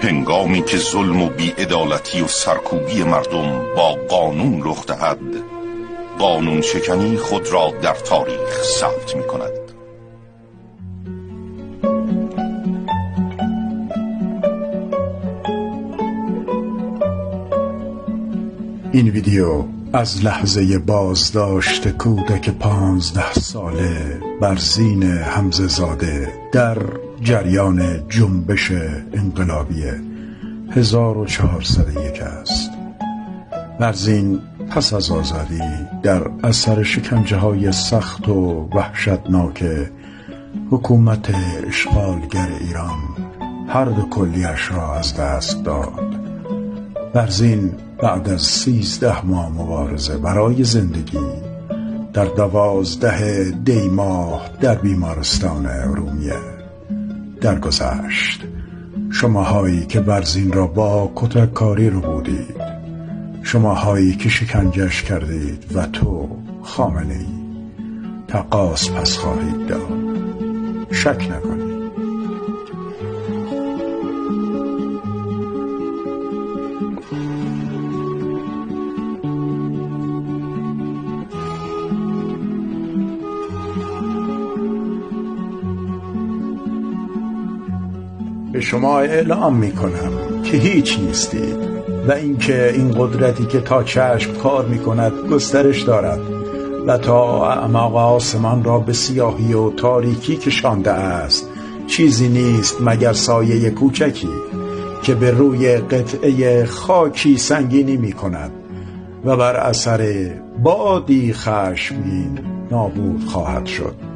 هنگامی که ظلم و بی‌عدالتی و سرکوبی مردم با قانون رخ دهد، قانون شکنی خود را در تاریخ ثبت می کند. این ویدیو از لحظه بازداشت کودک 15 ساله برزین حمزه زاده در جریان جنبش انقلابی 1401 است. برزین پس از آزادی در اثر شکنجه‌های سخت و وحشتناک حکومت اشغالگر ایران هر دو کلیه‌اش را از دست داد. برزین بعد از 13 ماه مبارزه برای زندگی در 12 دی ماه در بیمارستان ارومیه درگذشت. شماهایی که برزین را با کتککاری رو بودید، شماهایی که شکنجهش کردید و تو خامنه‌ای تقاص پس خواهید داد، شک نکنید. به شما اعلام می کنم که هیچ نیستید و اینکه این قدرتی که تا چشم کار می کند گسترش دارد و تا اعماق آسمان را به سیاهی و تاریکی کشانده است چیزی نیست مگر سایه کوچکی که به روی قطعه خاکی سنگینی می کند و بر اثر بادی خشمگین نابود خواهد شد.